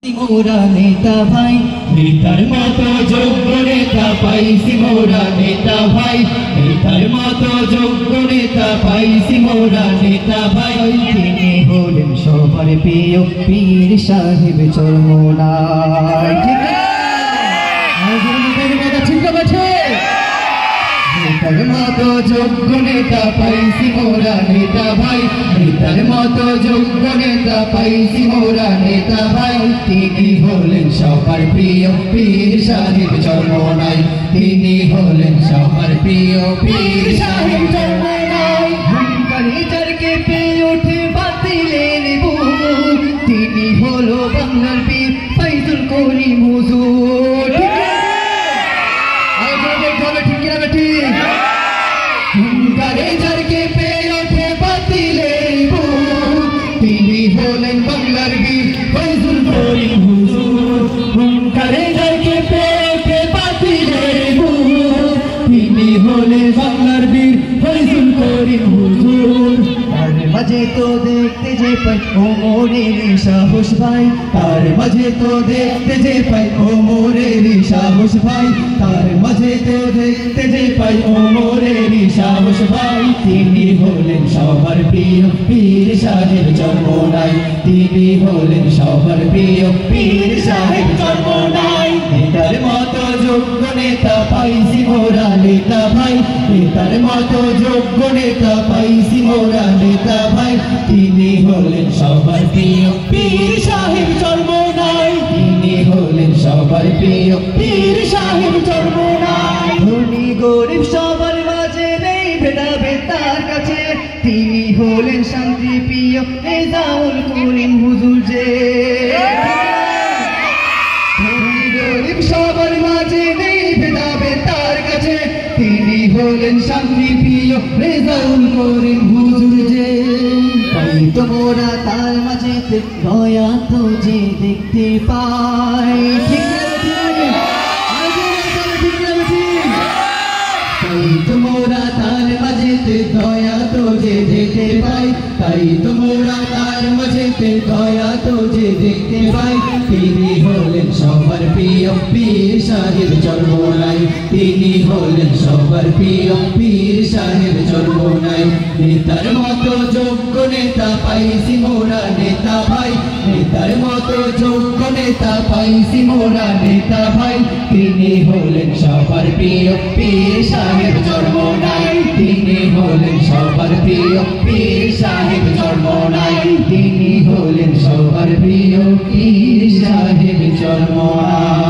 মোরা নেতা ভাই নেতার মতো যোগ্য নেতা পাইছি মোরা নেতা ভাই নেতার মতো যোগ্য নেতা পাইছি মোরা নেতা ভাই তিনি হলেন সবার প্রিয় পীর সাহেব চরমোনাই নেতার মতো যোগ্য নেতা পাইছি মোরা নেতা ভাই নেতার মতো যোগ্য নেতা পাইছি মোরা নেতা ভাই তিনি হলেন সবার প্রিয় পীর সাহেব চরমোনাই তিনি হলেন সবার প্রিয় পীর সাহেব চরমোনাই হুঙ্কারি চারকে পেয়ে ওঠে বাতিলের বুক তিনি হলো বাংলার পীর ফাইজুল করিম হুজুর হুঙ্কারে যারকে পেয়ে ওঠে বাতিলের বুক তিনি হলেন বাংলার বীর ফাইজুল করিম হুজুর হুঙ্কারে যারকে পেয়ে ওঠে বাতিলের বুক তিনি হলেন বাংলার বীর ফাইজুল করিম হুজুর তার মাঝে তো দেখতে যে পাই ওমরের সাহস ভাই তার মাঝে তো দেখতে যে পাই ওমরের সাহস ভাই তার মাঝে তো দেখতে যে পাই ওমরের সাহস ভাই তিনি হলেন সবার প্রিয় পীর সাহেব চরমোনাই তিনি হলেন সবার প্রিয় পীর সাহেব চরমোনাই নেতার মতো যোগ্য নেতা পাইছি মোরা নেতা ভাই নেতার মতো যোগ্য নেতা পাইছি মোরা নেতা ভাই তিনি হলেন সবার প্রিয় পীর সাহেব চরমোনাই তিনি হলেন সবার প্রিয় পীর সাহেব চরমোনাই ধনী গরিব সবার মাঝে নেই ভেদাভেদ তার কাছে তিনি হলেন শান্তি প্রিয় রেজাউল করিম হুজুর যে ধনী গরিব সবার মাঝে নেই ভেদাভেদ তার কাছে তিনি হলেন শান্তি প্রিয় রেজাউল করিম হুজুর যে তোমরা তার মাঝে দয়া তো যে দেখতে পাই ঠিক তোমরা তার মাঝেতে দয়া তো যে দেখতে পাই তাই তোমরা তার মাঝেতে দয়া তো যে দেখতে পাই তিনি হলেন সবার প্রিয় পীর সাহেব চরমোনাই তিনি হলেন সবার প্রিয় পীর সাহেব চরমোনাই নেতার মতো যোগ্য নেতা পাইছি মোরা নেতা ভাই নেতার মতো যোগ্য নেতা পাইছি মোরা নেতা ভাই তিনি হলেন সবার প্রিয় পীর সাহেব চরমোনাই তিনি হলেন সবার প্রিয় পীর সাহেব চরমোনাই তিনি হলেন সবার প্রিয় পীর সাহেব চরমোনাই।